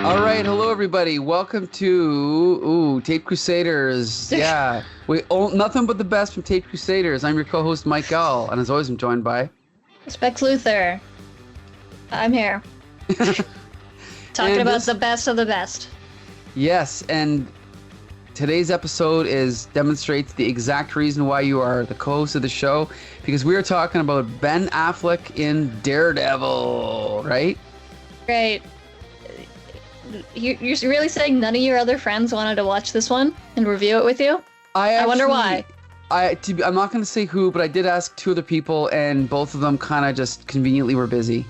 All right, hello everybody. Welcome to Tape Crusaders. Yeah, we own nothing but the best from Tape Crusaders. I'm your co-host Mike Gull, and as always, I'm joined by Specs Luther. I'm here. Talking about the best of the best. Yes, and today's episode demonstrates the exact reason why you are the co-host of the show, because we are talking about Ben Affleck in Daredevil, right? Great. You're really saying none of your other friends wanted to watch this one and review it with you? I wonder why. I'm not going to say who, but I did ask two other people, and both of them kind of just conveniently were busy.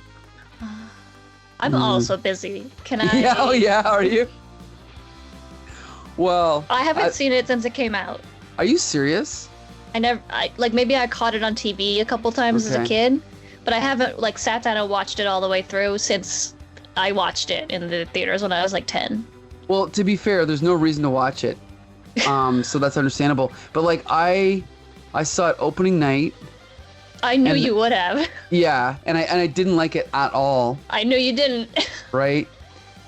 I'm also busy. Can I? Yeah, oh yeah, are you? Well, I haven't seen it since it came out. Are you serious? Maybe I caught it on TV a couple times as a kid, but I haven't sat down and watched it all the way through since I watched it in the theaters when I was 10. Well, to be fair, there's no reason to watch it. So that's understandable. But I saw it opening night. I knew you would have. Yeah, and I didn't like it at all. I knew you didn't. Right?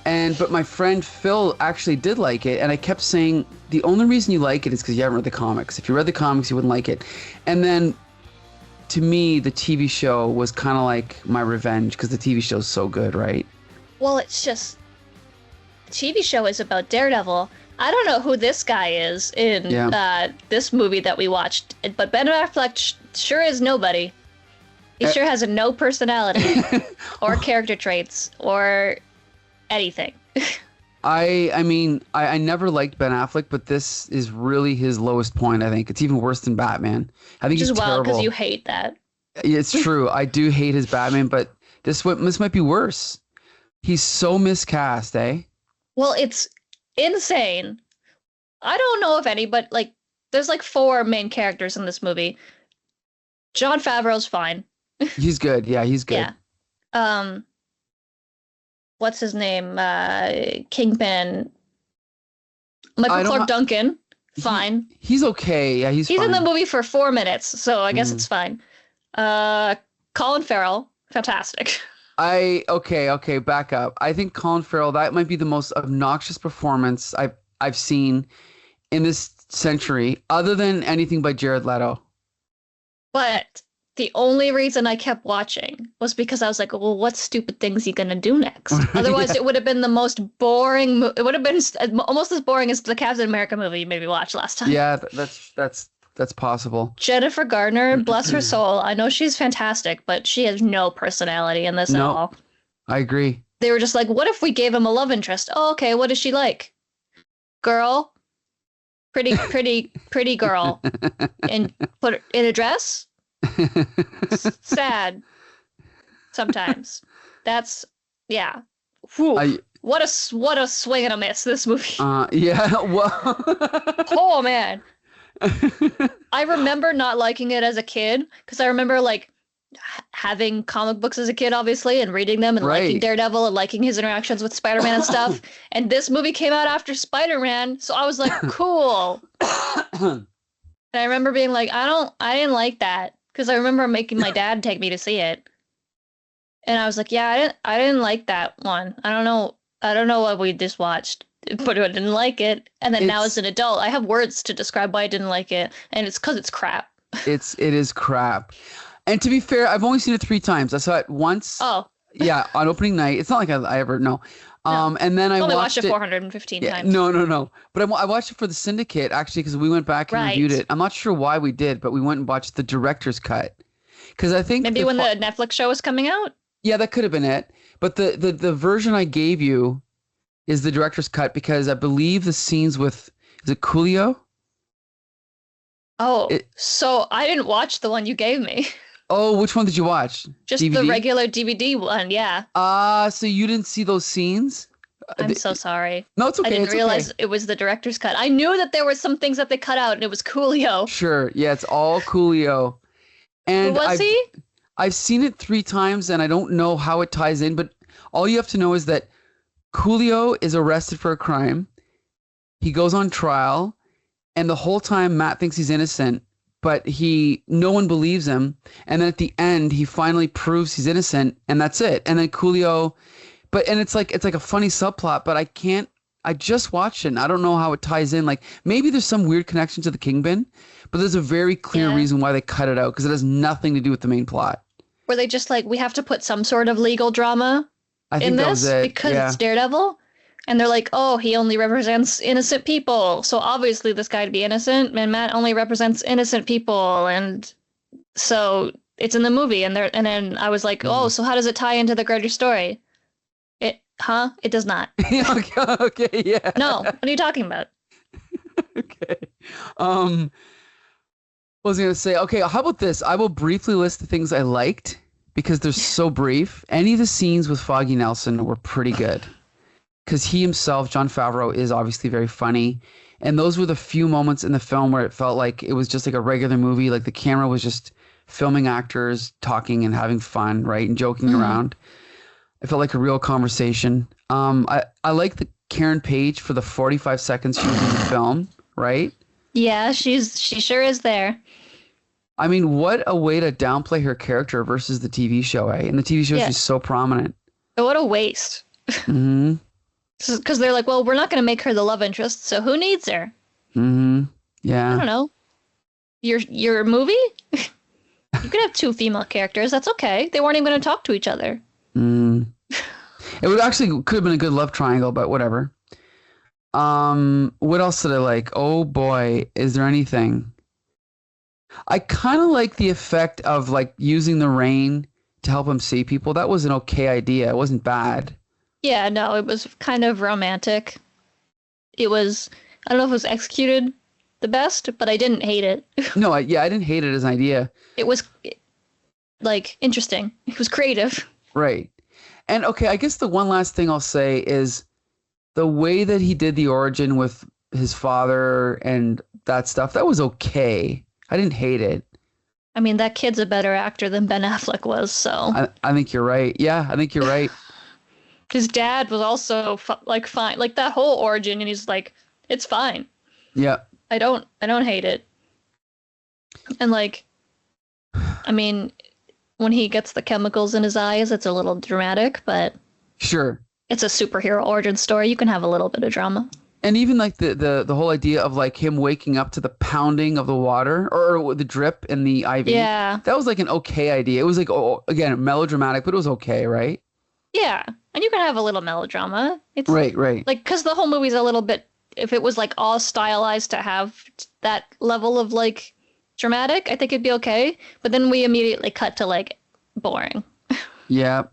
But my friend Phil actually did like it, and I kept saying the only reason you like it is because you haven't read the comics. If you read the comics, you wouldn't like it. And then, to me, the TV show was kind of like my revenge because the TV show's so good, right? Well, it's just the TV show is about Daredevil. I don't know who this guy is in this movie that we watched, but Ben Affleck sure is nobody. He sure has no personality or character traits or anything. I mean, I never liked Ben Affleck, but this is really his lowest point, I think. It's even worse than Batman. I think he's terrible. Because you hate that. It's true. I do hate his Batman, but this might be worse. He's so miscast, eh? Well, it's insane. I don't know if any, but there's 4 main characters in this movie. Jon Favreau's fine. He's good. Yeah, he's good. Yeah. What's his name? Kingpin. Michael Clark Duncan. Fine. He's okay. Yeah, he's fine. In the movie for 4 minutes, so I guess it's fine. Colin Farrell. Fantastic. Okay, back up. I think Colin Farrell, that might be the most obnoxious performance I've seen in this century, other than anything by Jared Leto. But the only reason I kept watching was because I was like, well, what stupid thing's he gonna do next? Otherwise, it would have been the most boring. It would have been almost as boring as the Captain America movie you maybe watched last time. Yeah, that's possible. Jennifer Garner, bless her soul. I know she's fantastic, but she has no personality in this at all. I agree. They were just like, what if we gave him a love interest? Oh, okay, what is she like? Girl? Pretty girl. And put her in a dress? Sad. Sometimes. That's, yeah. What a swing and a miss, this movie. Yeah, well. Oh, man. I remember not liking it as a kid because I remember having comic books as a kid, obviously, and reading them and liking Daredevil and liking his interactions with Spider-Man and stuff. And this movie came out after Spider-Man, so I was like, cool. And I remember being like, I didn't like that because I remember making my dad take me to see it, and I was like, yeah, I didn't like that one. I don't know what we just watched. But I didn't like it, and then now as an adult, I have words to describe why I didn't like it, and it's because it's crap. It is crap. And to be fair, I've only seen it 3 times. I saw it once. Oh. Yeah, on opening night. It's not like I ever know. No. And then I only watched it 415 times. No. But I watched it for the Syndicate actually because we went back and reviewed it. I'm not sure why we did, but we went and watched the director's cut because I think maybe when the Netflix show was coming out. Yeah, that could have been it. But the version I gave you is the director's cut because I believe the scenes with, is it Coolio? Oh, so I didn't watch the one you gave me. Oh, which one did you watch? Just DVD? The regular DVD one, yeah. So you didn't see those scenes? I'm so sorry. No, it's okay. I didn't realize it was the director's cut. I knew that there were some things that they cut out and it was Coolio. Sure, yeah, it's all Coolio. And who was he? I've seen it 3 times and I don't know how it ties in, but all you have to know is that Coolio is arrested for a crime. He goes on trial, and the whole time Matt thinks he's innocent, but no one believes him. And then at the end, he finally proves he's innocent, and that's it. And then Coolio and it's like a funny subplot, but I just watched it and I don't know how it ties in. Like maybe there's some weird connection to the Kingpin, but there's a very clear reason why they cut it out because it has nothing to do with the main plot. Were they just like, we have to put some sort of legal drama in this because it's Daredevil? And they're like, oh, he only represents innocent people. So obviously this guy would be innocent, and Matt only represents innocent people. And so it's in the movie. And then I was like, oh, so how does it tie into the greater story? It does not. Okay, yeah. No, what are you talking about? Okay. What was I going to say? Okay, how about this? I will briefly list the things I liked because they're so brief. Any of the scenes with Foggy Nelson were pretty good because he himself, Jon Favreau, is obviously very funny. And those were the few moments in the film where it felt like it was just like a regular movie. Like the camera was just filming actors talking and having fun, right? And joking around. It felt like a real conversation. I like the Karen Page for the 45 seconds she was in the film, right? Yeah, she sure is there. I mean, what a way to downplay her character versus the TV show, eh? In the TV show, she's so prominent. What a waste. Mm-hmm. Because they're like, well, we're not going to make her the love interest, so who needs her? Mm-hmm. Yeah. I don't know. Your movie? You could have two female characters. That's okay. They weren't even going to talk to each other. It would actually could have been a good love triangle, but whatever. What else did I like? Oh boy, is there anything? I kind of like the effect of like using the rain to help him see people. That was an okay idea. It wasn't bad. Yeah, no, it was kind of romantic. It was, I don't know if it was executed the best, but I didn't hate it. No, I didn't hate it as an idea. It was like interesting. It was creative. Right. And okay, I guess the one last thing I'll say is the way that he did the origin with his father and that stuff, that was okay. I didn't hate it. I mean, that kid's a better actor than Ben Affleck was, so. I think you're right. Yeah, I think you're right. His dad was also fine. Like that whole origin, and he's like, it's fine. Yeah. I don't hate it. And like, I mean, when he gets the chemicals in his eyes, it's a little dramatic, but sure, it's a superhero origin story. You can have a little bit of drama. And even like the whole idea of like him waking up to the pounding of the water or the drip in the IV. Yeah. That was like an okay idea. It was like, oh, again, melodramatic, but it was okay, right? Yeah. And you can have a little melodrama. It's right. Like, because the whole movie's a little bit, if it was like all stylized to have that level of like dramatic, I think it'd be okay. But then we immediately cut to like boring. Yeah.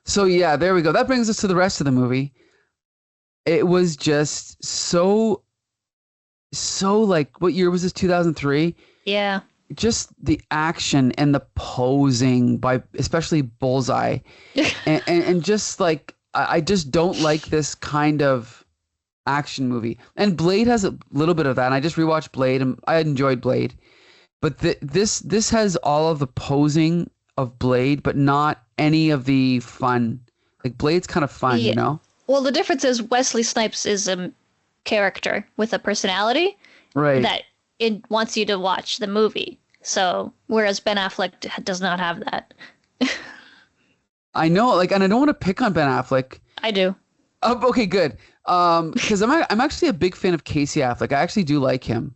So yeah, there we go. That brings us to the rest of the movie. It was just so like, what year was this? 2003? Yeah. Just the action and the posing by especially Bullseye. and just like, I just don't like this kind of action movie. And Blade has a little bit of that. And I just rewatched Blade and I enjoyed Blade. But this has all of the posing of Blade, but not any of the fun. Like Blade's kind of fun, you know? Well, the difference is Wesley Snipes is a character with a personality, right? That it wants you to watch the movie. So, whereas Ben Affleck does not have that. I know, like, and I don't want to pick on Ben Affleck. I do. Oh, okay, good. Because I'm actually a big fan of Casey Affleck. I actually do like him,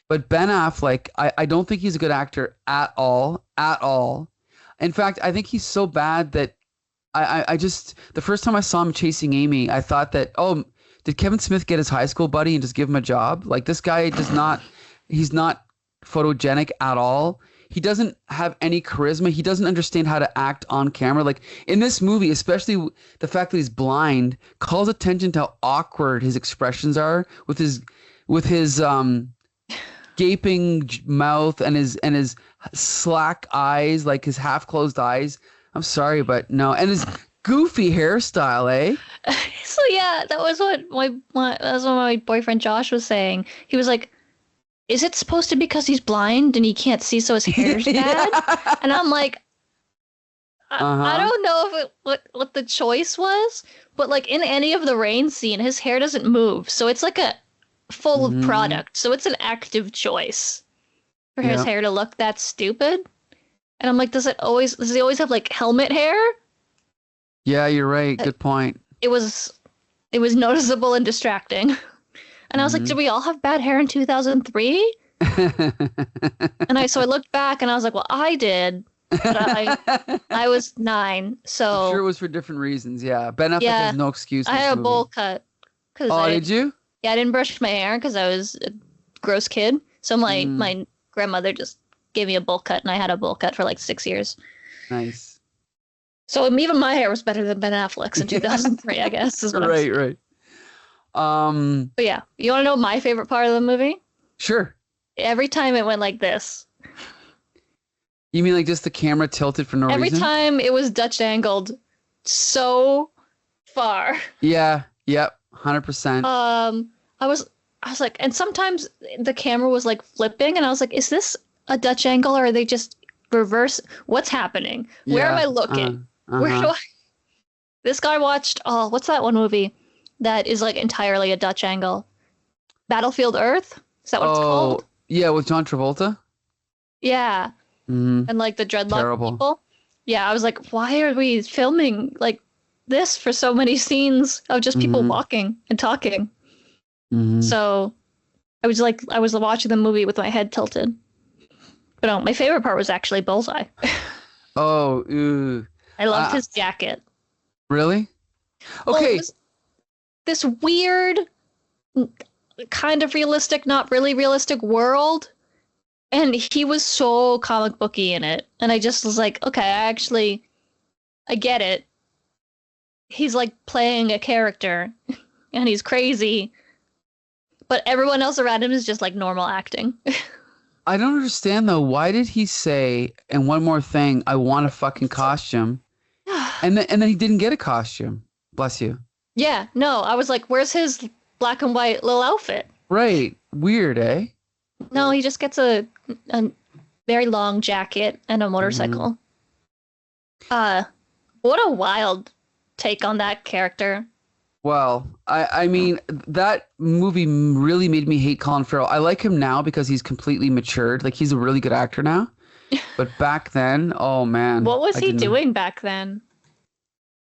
but Ben Affleck, I don't think he's a good actor at all. In fact, I think he's so bad that I just, the first time I saw him chasing Amy, I thought that, oh, did Kevin Smith get his high school buddy and just give him a job? Like, this guy he's not photogenic at all. He doesn't have any charisma. He doesn't understand how to act on camera. Like, in this movie, especially the fact that he's blind calls attention to how awkward his expressions are with his gaping mouth and his slack eyes, like his half closed eyes. I'm sorry, but no. And his goofy hairstyle, eh? So yeah, that was what my boyfriend Josh was saying. He was like, is it supposed to be because he's blind and he can't see so his hair's bad? Yeah. And I'm like, I don't know if what the choice was, but like in any of the rain scene, his hair doesn't move. So it's like a full product. So it's an active choice for his hair to look that stupid. And I'm like, does he always have like helmet hair? Yeah, you're right. Good point. it was noticeable and distracting. And I was like, did we all have bad hair in 2003? And I looked back and I was like, well, I did. But I was 9, so I'm sure it was for different reasons. Yeah, Ben Affleck yeah, has no excuse. I had a bowl cut. Did you? Yeah, I didn't brush my hair because I was a gross kid. So my grandmother just gave me a bowl cut, and I had a bowl cut for like 6 years. Nice. So even my hair was better than Ben Affleck's in 2003, I guess. Is what right. But yeah, you want to know my favorite part of the movie? Sure. Every time it went like this. You mean like just the camera tilted for no reason? Every time it was Dutch angled so far. Yeah. Yep. 100%. I was like, and sometimes the camera was like flipping, and I was like, is this a Dutch angle, or are they just reverse? What's happening? Where am I looking? Where do I? This guy watched, what's that one movie that is like entirely a Dutch angle? Battlefield Earth? Is that what it's called? Yeah, with John Travolta? Yeah. Mm-hmm. And like the dreadlock people. Yeah, I was like, why are we filming like this for so many scenes of just people walking and talking? Mm-hmm. So I was watching the movie with my head tilted. But no, my favorite part was actually Bullseye. I loved his jacket. Really? Okay. Well, this weird, kind of realistic, not really realistic world. And he was so comic booky in it. And I just was like, okay, I get it. He's like playing a character and he's crazy. But everyone else around him is just like normal acting. I don't understand though. Why did he say, and one more thing, I want a fucking costume? And then he didn't get a costume. Bless you. Yeah, no, I was like, where's his black and white little outfit? Right. Weird, eh? No, he just gets a very long jacket and a motorcycle. What a wild take on that character. Well, I mean, that movie really made me hate Colin Farrell. I like him now because he's completely matured. Like, he's a really good actor now. But back then, oh man. What was he doing back then?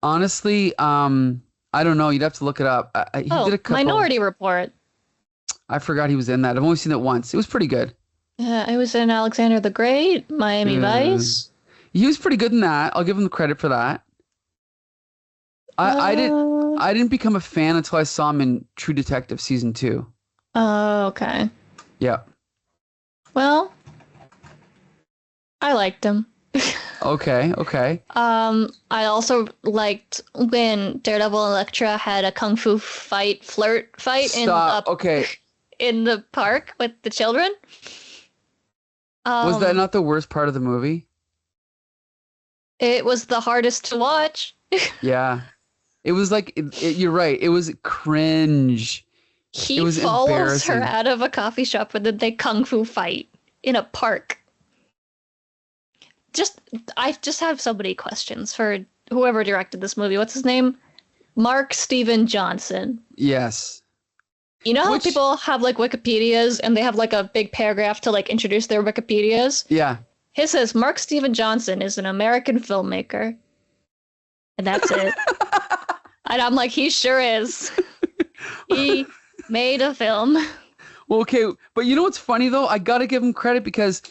Honestly, I don't know. You'd have to look it up. He did a couple. Minority Report. I forgot he was in that. I've only seen it once. It was pretty good. Yeah, I was in Alexander the Great, Miami Vice. He was pretty good in that. I'll give him the credit for that. I didn't become a fan until I saw him in True Detective season 2. Oh, okay. Yeah. Well, I liked him. Okay. I also liked when Daredevil and Elektra had a kung fu flirt fight in the park with the children. Was that not the worst part of the movie? It was the hardest to watch. Yeah. It was like, you're right. It was cringe. He follows her out of a coffee shop and then they kung fu fight in a park. I just have so many questions for whoever directed this movie. What's his name? Mark Steven Johnson. Yes. You know how people have like Wikipedias and they have like a big paragraph to like introduce their Wikipedias? Yeah. His says Mark Steven Johnson is an American filmmaker. And that's it. And I'm like, he sure is. He made a film. Well, okay, but you know what's funny though? I gotta give him credit because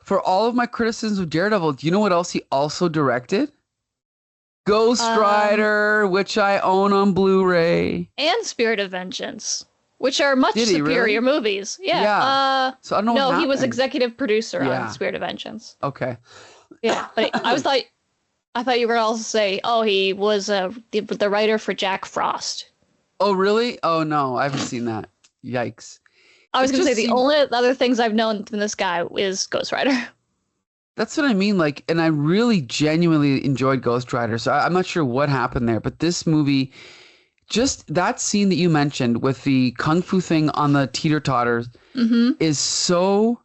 for all of my criticisms of Daredevil, do you know what else he also directed? Ghost Rider, which I own on Blu-ray. And Spirit of Vengeance, which are much superior movies. Yeah. So I don't know. No, he was executive producer on Spirit of Vengeance. Okay. Yeah, but I thought you were also say, he was the writer for Jack Frost. Oh, really? Oh no, I haven't seen that. Yikes. I was going to say the only other things I've known from this guy is Ghost Rider. That's what I mean. Like, and I really genuinely enjoyed Ghost Rider. So I'm not sure what happened there, but this movie, just that scene that you mentioned with the kung fu thing on the teeter-totters is so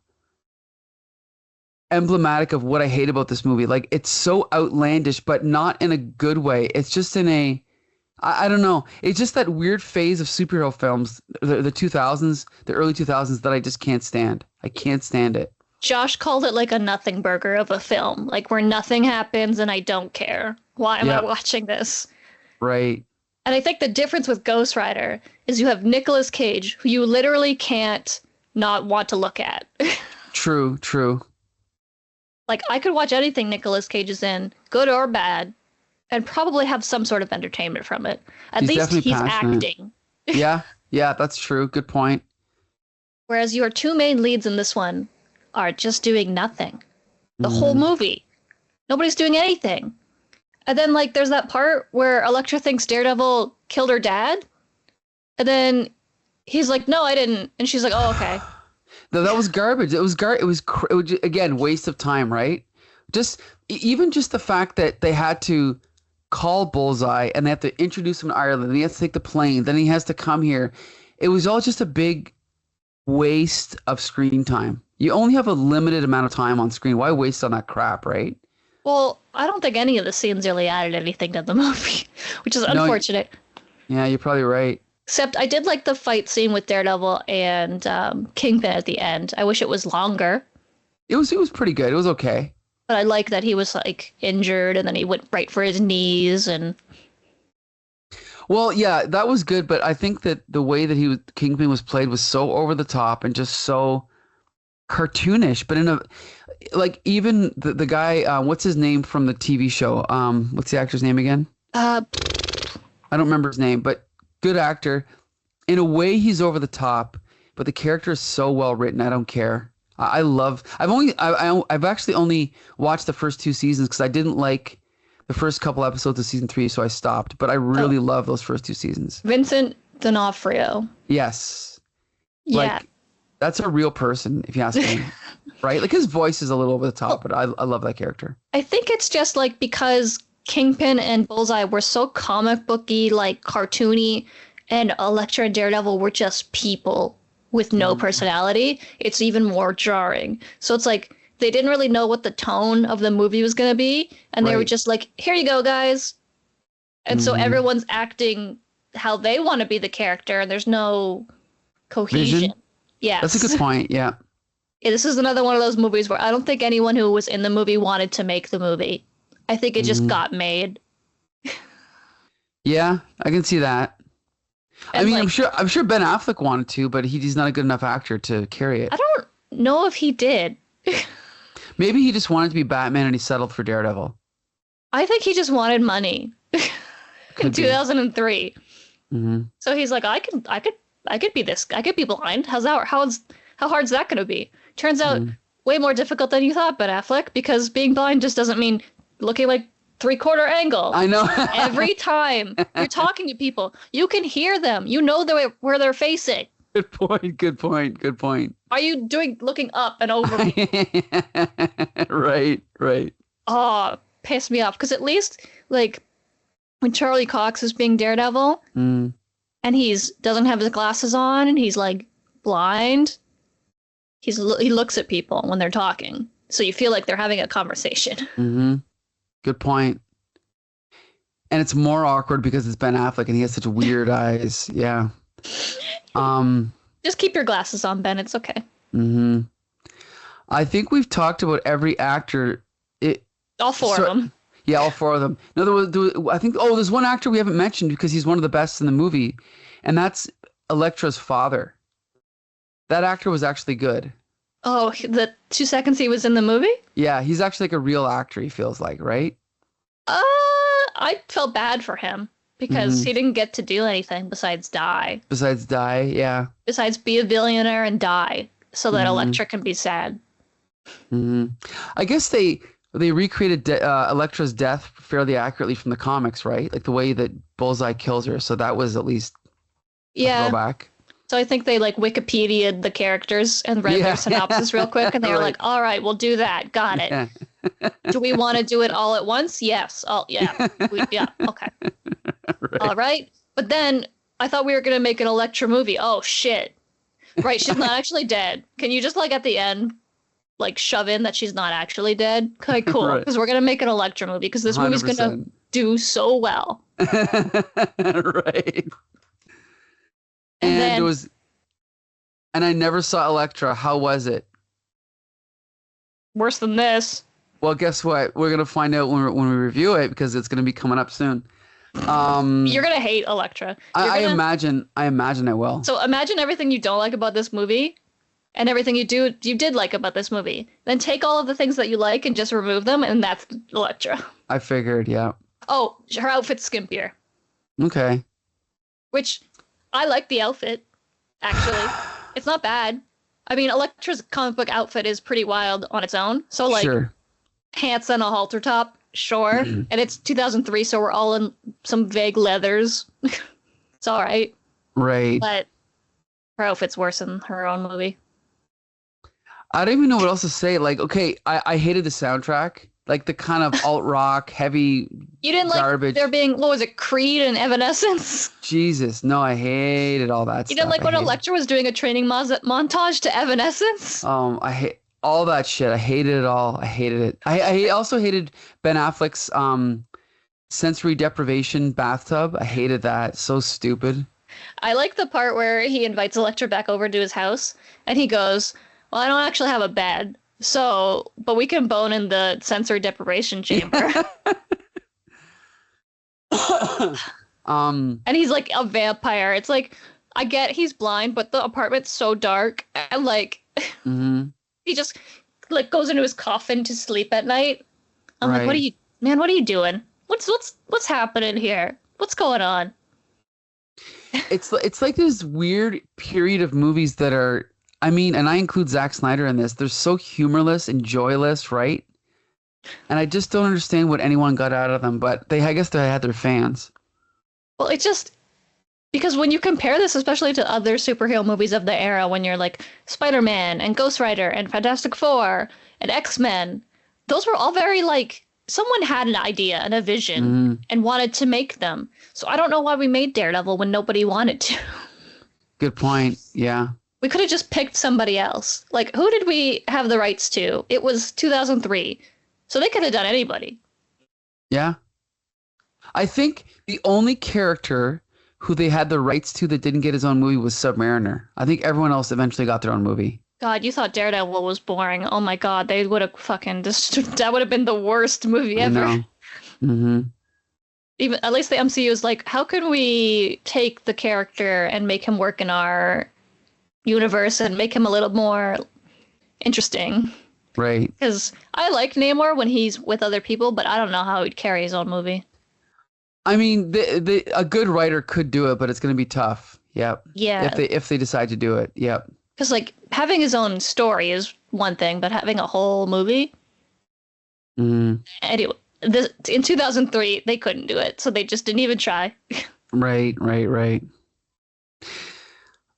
emblematic of what I hate about this movie. Like, it's so outlandish, but not in a good way. It's just in a, I don't know. It's just that weird phase of superhero films, the 2000s, the early 2000s that I just can't stand. I can't stand it. Josh called it like a nothing burger of a film, like where nothing happens and I don't care. Why am I watching this? Right. And I think the difference with Ghost Rider is you have Nicolas Cage, who you literally can't not want to look at. True, true. Like, I could watch anything Nicolas Cage is in, good or bad, and probably have some sort of entertainment from it. At least he's acting. Yeah, that's true. Good point. Whereas your two main leads in this one are just doing nothing. The whole movie. Nobody's doing anything. And then, like, there's that part where Elektra thinks Daredevil killed her dad. And then he's like, no, I didn't. And she's like, oh, okay. No, that was garbage. It was again, waste of time, right? Even just the fact that they had to call Bullseye and they have to introduce him to Ireland, and he has to take the plane, then he has to come here. It was all just a big waste of screen time. You only have a limited amount of time on screen. Why waste on that crap, right? Well, I don't think any of the scenes really added anything to the movie, which is unfortunate. Yeah, you're probably right. Except I did like the fight scene with Daredevil and Kingpin at the end. I wish it was longer. It was pretty good. It was okay. But I like that he was like injured and then he went right for his knees and. Well, yeah, that was good. But I think that the way that Kingpin was played was so over the top and just so cartoonish. But in a like even the guy, what's his name from the TV show? What's the actor's name again? I don't remember his name, but. Good actor. In a way, he's over the top, but the character is so well written. I don't care. I've actually only watched the first 2 seasons because I didn't like the first couple episodes of season 3, so I stopped. But I really love those first 2 seasons. Vincent D'Onofrio. Yes. Yeah. Like, that's a real person, if you ask me. Right? Like his voice is a little over the top, but I love that character. I think it's just like because Kingpin and Bullseye were so comic booky, like cartoony, and Elektra and Daredevil were just people with no personality. It's even more jarring. So it's like they didn't really know what the tone of the movie was going to be, and they were just like, here you go, guys. And so everyone's acting how they want to be the character, and there's no cohesion. Yeah, that's a good point. Yeah. This is another one of those movies where I don't think anyone who was in the movie wanted to make the movie. I think it just got made. Yeah, I can see that. And I mean, like, I'm sure Ben Affleck wanted to, but he's not a good enough actor to carry it. I don't know if he did. Maybe he just wanted to be Batman and he settled for Daredevil. I think he just wanted money in 2003. Mm-hmm. So he's like, I could be this. I could be blind. How hard's that going to be? Turns out way more difficult than you thought, Ben Affleck, because being blind just doesn't mean looking like 3/4 angle. I know. Every time you're talking to people, you can hear them. You know where they're facing. Good point. Are you looking up and over me? Right. Oh, pissed me off. Because at least, like, when Charlie Cox is being Daredevil, and he doesn't have his glasses on, and he's, like, blind, he looks at people when they're talking. So you feel like they're having a conversation. Mm-hmm. Good point. And it's more awkward because it's Ben Affleck and he has such weird eyes. Yeah. Just keep your glasses on, Ben. It's okay. Mm-hmm. I think we've talked about every actor. All four of them. Yeah, all 4 of them. No, I think. Oh, there's one actor we haven't mentioned because he's one of the best in the movie, and that's Elektra's father. That actor was actually good. Oh, the 2 seconds he was in the movie? Yeah, he's actually like a real actor, he feels like, right? I felt bad for him because he didn't get to do anything besides die. Yeah. Besides be a billionaire and die so that Elektra can be sad. Mm-hmm. I guess they recreated Elektra's death fairly accurately from the comics, right? Like the way that Bullseye kills her. So that was at least a throwback. So I think they like Wikipedia'd the characters and read their synopsis real quick, and they were like, "All right, we'll do that. Got it. Yeah. Do we want to do it all at once? Yes. Oh, yeah. Yeah. Okay. Right. All right." But then I thought we were gonna make an Elektra movie. Oh shit! Right, she's not actually dead. Can you just like at the end, like shove in that she's not actually dead? Okay, cool. Because we're gonna make an Elektra movie because this 100%. Movie's gonna do so well. Right. And I never saw Elektra. How was it? Worse than this. Well, guess what? We're gonna find out when we review it because it's gonna be coming up soon. You're gonna hate Elektra. I imagine I will. So imagine everything you don't like about this movie and everything you did like about this movie. Then take all of the things that you like and just remove them, and that's Elektra. I figured, yeah. Oh, her outfit's skimpier. Okay. Which I like the outfit, actually. It's not bad. I mean, Elektra's comic book outfit is pretty wild on its own. So like sure. Pants and a halter top, sure. And it's 2003, so we're all in some vague leathers. It's all right. Right. But her outfit's worse in her own movie. I don't even know what else to say. Like, okay, I hated the soundtrack. Like the kind of alt rock, heavy You didn't garbage. like there being, what was it, Creed and Evanescence? Jesus, no, I hated all that stuff. You didn't like when Elektra was doing a training montage to Evanescence? I hate all that shit. I hated it all. I hated it. I also hated Ben Affleck's sensory deprivation bathtub. I hated that. So stupid. I like the part where he invites Elektra back over to his house, and he goes, well, I don't actually have a bed, but we can bone in the sensory deprivation chamber. And he's like a vampire. It's like, I get he's blind, but the apartment's so dark, and like, he just like goes into his coffin to sleep at night. I'm like, what are you doing? What's happening here? What's going on? It's like this weird period of movies that are, I mean, and I include Zack Snyder in this, they're so humorless and joyless, right? And I just don't understand what anyone got out of them, but I guess they had their fans. Well, it's just because when you compare this, especially to other superhero movies of the era, when you're like Spider-Man and Ghost Rider and Fantastic Four and X-Men, those were all very like, someone had an idea and a vision and wanted to make them. So I don't know why we made Daredevil when nobody wanted to. Good point. Yeah. We could have just picked somebody else. Like, who did we have the rights to? It was 2003. So they could have done anybody. Yeah. I think the only character who they had the rights to that didn't get his own movie was Submariner. I think everyone else eventually got their own movie. God, you thought Daredevil was boring. Oh my God, they would have fucking that would have been the worst movie ever. I know. Even at least the MCU is like, how can we take the character and make him work in our universe and make him a little more interesting? Right. Because I like Namor when he's with other people, but I don't know how he'd carry his own movie. I mean, a good writer could do it, but it's going to be tough. Yep. Yeah. If they decide to do it. Yep. Because like having his own story is one thing, but having a whole movie. Anyway, in 2003 they couldn't do it, so they just didn't even try. Right.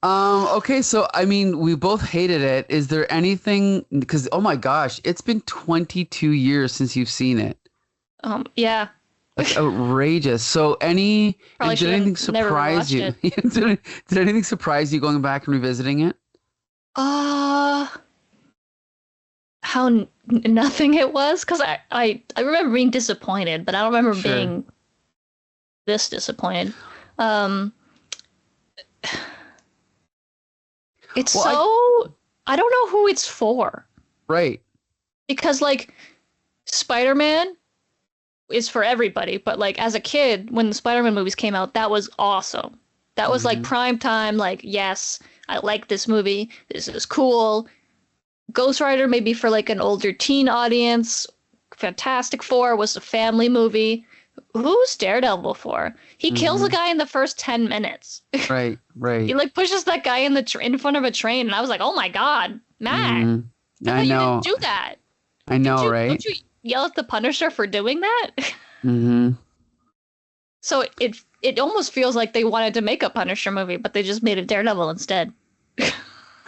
Okay, so I mean, we both hated it. Is there anything? Because oh my gosh, it's been 22 years since you've seen it. Yeah. That's outrageous. So did anything surprise you? Did anything surprise you going back and revisiting it? How nothing it was, because I remember being disappointed, but I don't remember being this disappointed. It's I don't know who it's for. Right. Because like Spider-Man is for everybody, but like as a kid, when the Spider-Man movies came out, that was awesome. That was like prime time, like, yes, I like this movie. This is cool. Ghost Rider maybe for like an older teen audience. Fantastic Four was a family movie. Who's Daredevil for? He kills a guy in the first 10 minutes. Right. He like pushes that guy in in front of a train, and I was like, "Oh my God, Matt! I know. You didn't do that. I know, right? Don't you yell at the Punisher for doing that?" So it almost feels like they wanted to make a Punisher movie, but they just made a Daredevil instead.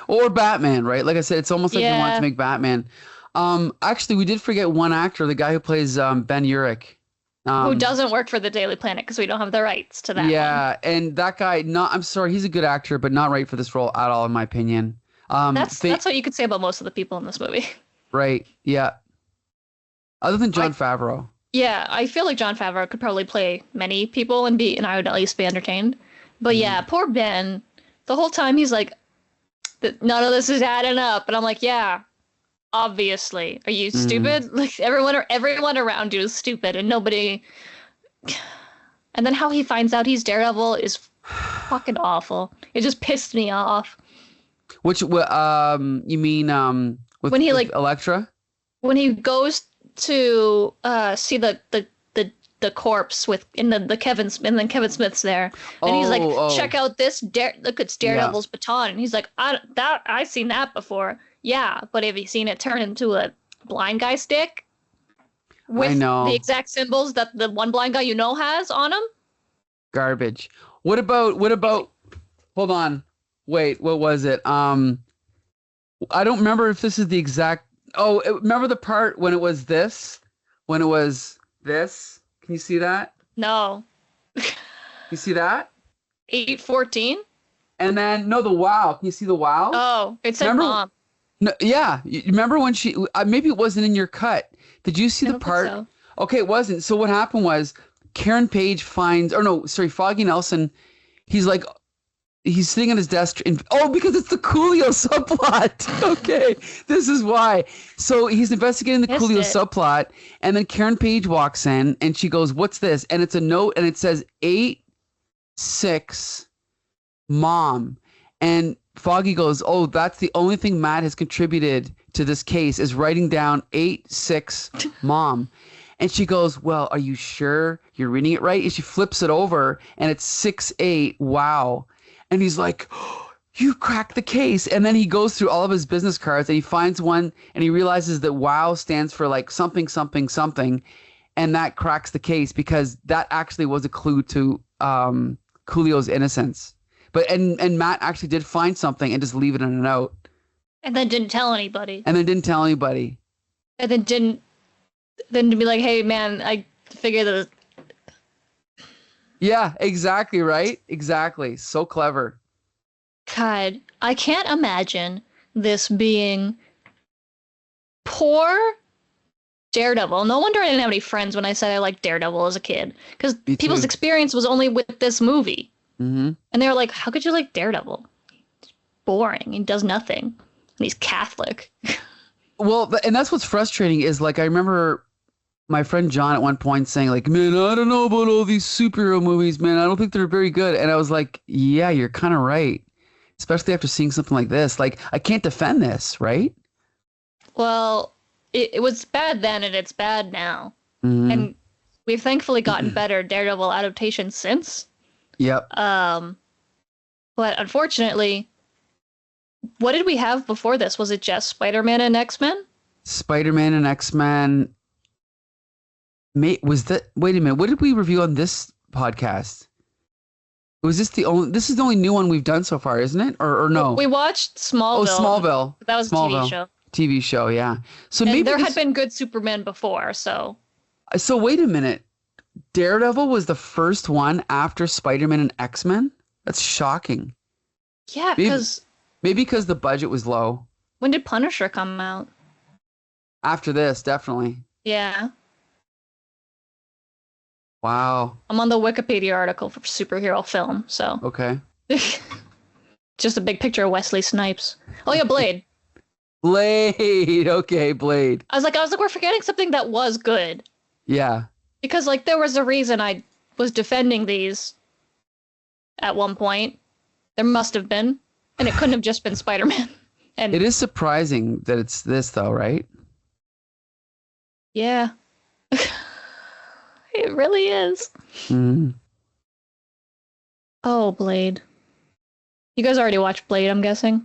Or Batman, right? Like I said, it's almost like they wanted to make Batman. Actually, we did forget one actor, the guy who plays Ben Urich. Who doesn't work for the Daily Planet because we don't have the rights to that. Yeah, and that guy, I'm sorry, he's a good actor, but not right for this role at all, in my opinion. That's what you could say about most of the people in this movie. Right, yeah. Other than Jon Favreau. Yeah, I feel like Jon Favreau could probably play many people and I would at least be entertained. But yeah, poor Ben, the whole time he's like, none of this is adding up. And I'm like, yeah, obviously. Are you stupid? Like everyone around you is stupid, and nobody And then how he finds out he's Daredevil is fucking awful. It just pissed me off. Which you mean with with Elektra? When he goes to see the corpse in the Kevin Smith, and then Kevin Smith's there, and he's like, check out this look, it's Daredevil's baton, and he's like, I've seen that before. Yeah, but have you seen it turn into a blind guy stick with the exact symbols that the one blind guy has on him? Garbage. What about hold on, wait, what was it? I don't remember if this is the exact. Remember the part when it was this? When it was this? Can you see that? No. You see that? 8:14. And then the wow. Can you see the wow? Oh, it said mom. No, yeah. You remember when she? Maybe it wasn't in your cut. Did you see the part? So. Okay, it wasn't. So what happened was Karen Page Foggy Nelson. He's sitting at his desk because it's the Coolio subplot. Okay, this is why. So he's investigating the Coolio subplot, and then Karen Page walks in, and she goes, "What's this?" And it's a note, and it says 8-6 mom. And Foggy goes, "Oh, that's the only thing Matt has contributed to this case is writing down 8-6 mom." And she goes, "Well, are you sure you're reading it right?" And she flips it over, and it's 6-8. Wow. And he's like, oh, you cracked the case. And then he goes through all of his business cards and he finds one and he realizes that WOW stands for like something, something, something. And that cracks the case because that actually was a clue to Coolio's innocence. But and Matt actually did find something and just leave it in a note. And then didn't tell anybody. And then didn't tell anybody. And then to be like, hey, man, I figured that. Yeah, exactly, right? Exactly. So clever. God, I can't imagine this being poor Daredevil. No wonder I didn't have any friends when I said I liked Daredevil as a kid. Because people's experience was only with this movie. Mm-hmm. And they were like, how could you like Daredevil? It's boring. He does nothing. And he's Catholic. Well, and that's what's frustrating is like I remember my friend John at one point saying like, man, I don't know about all these superhero movies, man. I don't think they're very good. And I was like, yeah, you're kind of right. Especially after seeing something like this. Like, I can't defend this, right? Well, it was bad then and it's bad now. Mm-hmm. And we've thankfully gotten better Daredevil adaptations since. Yep. But unfortunately, what did we have before this? Was it just Spider-Man and X-Men? Spider-Man and X-Men. Wait a minute, what did we review on this podcast? Was this this is the only new one we've done so far, isn't it? Or no? We watched Smallville. Oh, Smallville. That was Smallville. a TV show. TV show, yeah. So and maybe there had been good Superman before, so. So wait a minute. Daredevil was the first one after Spider-Man and X-Men? That's shocking. Yeah, because... Maybe because the budget was low. When did Punisher come out? After this, definitely. Yeah. Wow. I'm on the Wikipedia article for superhero film, so. Okay. Just a big picture of Wesley Snipes. Oh yeah, Blade. Blade. Okay, Blade. I was like, we're forgetting something that was good. Yeah. Because like there was a reason I was defending these at one point. There must have been. And it couldn't have just been Spider-Man. And it is surprising that it's this though, right? Yeah. It really is. Mm. Oh, Blade. You guys already watched Blade, I'm guessing?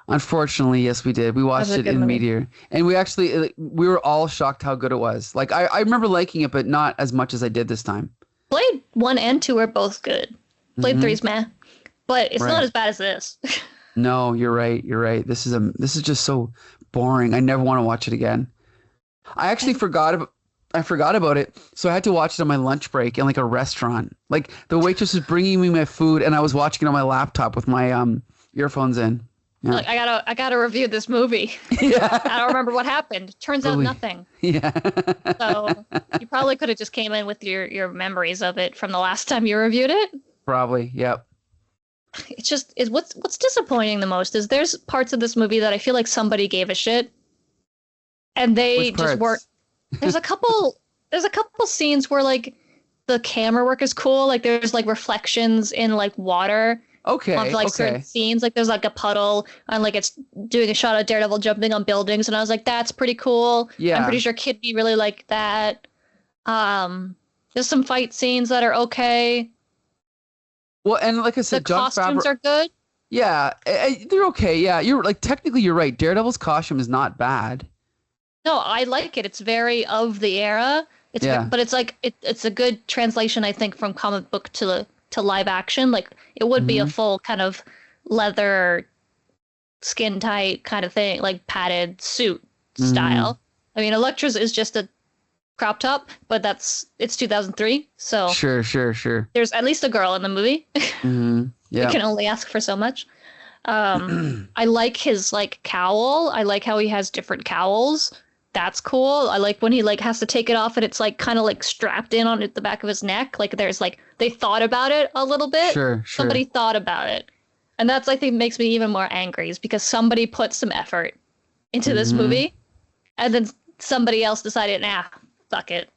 Unfortunately, yes, we did. We watched it in Meteor. And we were all shocked how good it was. Like, I remember liking it, but not as much as I did this time. Blade 1 and 2 are both good. Blade 3's meh. But it's not as bad as this. No, you're right. You're right. This is just so boring. I never want to watch it again. I actually forgot about it, so I had to watch it on my lunch break in like a restaurant. Like the waitress was bringing me my food, and I was watching it on my laptop with my earphones in. Yeah. Like I gotta review this movie. Yeah. I don't remember what happened. Turns out nothing. Yeah. So you probably could have just came in with your memories of it from the last time you reviewed it. Probably. Yep. It's just what's disappointing the most is there's parts of this movie that I feel like somebody gave a shit, and they just weren't. There's a couple scenes where like the camera work is cool. Like there's like reflections in like water of like certain scenes. Like there's like a puddle and like it's doing a shot of Daredevil jumping on buildings, and I was like, that's pretty cool. Yeah. I'm pretty sure Kid B really liked that. There's some fight scenes that are okay. Well, and like I said, the costumes are good. Yeah, they're okay. Yeah, you're like technically you're right. Daredevil's costume is not bad. No, I like it. It's very of the era. But it's like it's a good translation, I think, from comic book to live action. Like it would be a full kind of leather, skin tight kind of thing, like padded suit style. I mean, Elektra's is just a crop top, but it's 2003, so sure. There's at least a girl in the movie. Yeah, you can only ask for so much. I like his like cowl. I like how he has different cowls. That's cool. I like when he like has to take it off and it's like kind of like strapped in on the back of his neck. Like there's like they thought about it a little bit. Sure. Somebody thought about it, and that's I think makes me even more angry is because somebody put some effort into this movie, and then somebody else decided, nah, fuck it.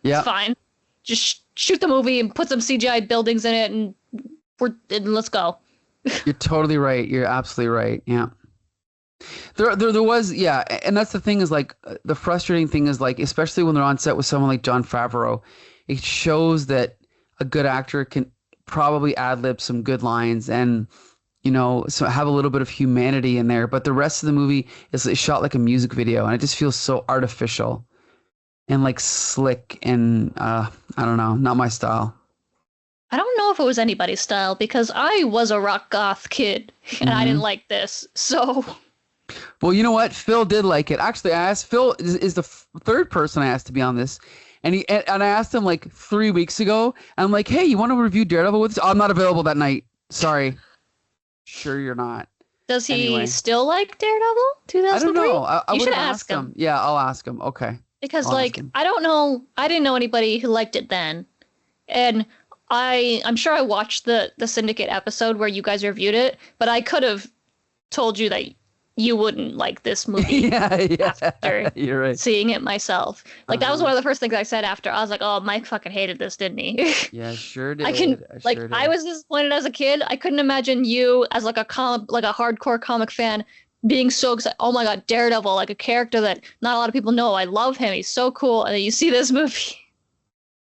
Yeah, it's fine. Just shoot the movie and put some CGI buildings in it, and let's go. You're totally right. You're absolutely right. Yeah. There was, yeah, and that's the thing is like the frustrating thing is like, especially when they're on set with someone like Jon Favreau, it shows that a good actor can probably ad-lib some good lines and, you know, so have a little bit of humanity in there. But the rest of the movie is shot like a music video, and it just feels so artificial and like slick and I don't know, not my style. I don't know if it was anybody's style because I was a rock goth kid and I didn't like this, so. Well, you know what? Phil did like it. Actually, I asked Phil is the third person I asked to be on this, and I asked him like 3 weeks ago. I'm like, hey, you want to review Daredevil with us? Oh, I'm not available that night. Sorry. Sure, you're not. Does he still like Daredevil? 2003? I don't know. I you should ask him. Yeah, I'll ask him. Okay. Because like I don't know. I didn't know anybody who liked it then, and I'm sure I watched the Syndicate episode where you guys reviewed it, but I could have told you that you wouldn't like this movie after you're right. seeing it myself. Like that was one of the first things I said after. I was like, oh, Mike fucking hated this, didn't he? Yeah, sure did. I was disappointed as a kid. I couldn't imagine you as like a hardcore comic fan being so excited. Oh my God, Daredevil, like a character that not a lot of people know. I love him. He's so cool. And then you see this movie.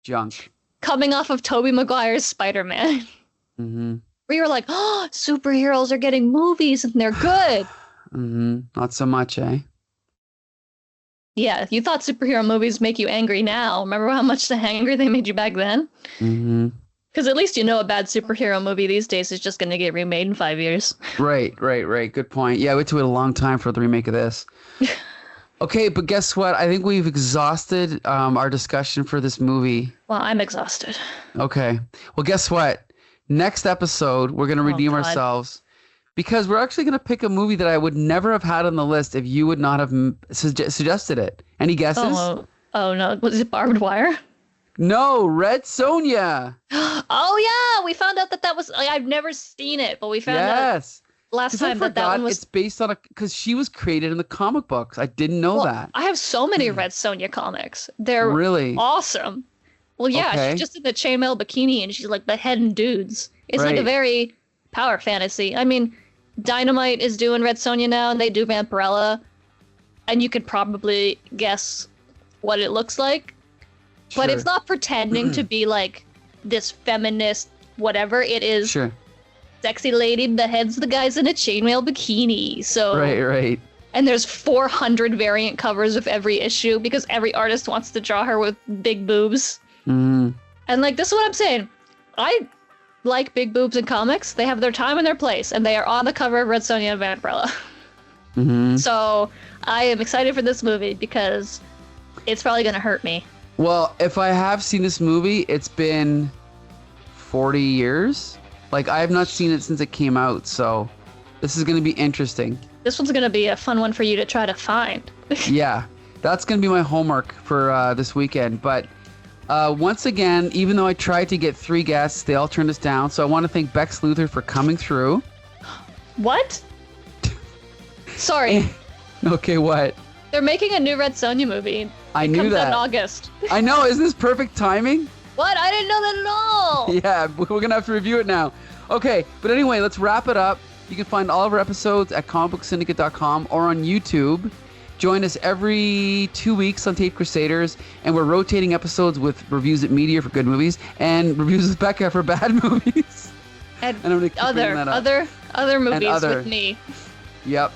Junk. Coming off of Tobey Maguire's Spider-Man. Where you were like, oh, superheroes are getting movies and they're good. Not so much, eh? Yeah, you thought superhero movies make you angry now. Remember how much angry they made you back then? Because at least you know a bad superhero movie these days is just going to get remade in 5 years. Right. Good point. Yeah, we had to wait a long time for the remake of this. Okay, but guess what? I think we've exhausted our discussion for this movie. Well, I'm exhausted. Okay. Well, guess what? Next episode, we're going to redeem ourselves. Because we're actually going to pick a movie that I would never have had on the list if you would not have suggested it. Any guesses? Oh no. Was it Barbed Wire? No, Red Sonja. Oh, yeah. We found out that was... I've never seen it, but we found out last time that one was... It's based on because she was created in the comic books. I didn't know that. I have so many Red Sonja comics. They're really awesome. Well, yeah, she's just in the chainmail bikini and she's like beheading dudes. It's like a very power fantasy. I mean... Dynamite is doing Red Sonja now, and they do Vampirella, and you could probably guess what it looks like. Sure. But it's not pretending to be like this feminist whatever. It is sexy lady beheads the guys in a chainmail bikini. So right. And there's 400 variant covers of every issue because every artist wants to draw her with big boobs. And like this is what I'm saying. I like big boobs in comics. They have their time and their place, and they are on the cover of Red Sonja and Vampirella. So I am excited for this movie because it's probably going to hurt me. Well, if I have seen this movie, it's been 40 years. Like, I have not seen it since it came out, so this is going to be interesting. This one's going to be a fun one for you to try to find. Yeah, that's going to be my homework for this weekend, but once again, even though I tried to get 3 guests, they all turned us down. So I want to thank Bex Luther for coming through. What? Sorry. Okay, what? They're making a new Red Sonja movie. I knew that. It comes out in August. I know. Isn't this perfect timing? What? I didn't know that at all. Yeah, we're going to have to review it now. Okay, but anyway, let's wrap it up. You can find all of our episodes at comicbooksyndicate.com or on YouTube. Join us every 2 weeks on Taped Crusaders, and we're rotating episodes with reviews at Meteor for good movies and reviews with Becca for bad movies. And I'm gonna keep bringing that up. other movies other. with me. Yep.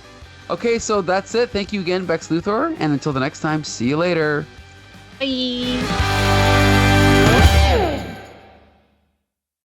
Okay, so that's it. Thank you again, Bex Luthor, and until the next time, see you later. Bye.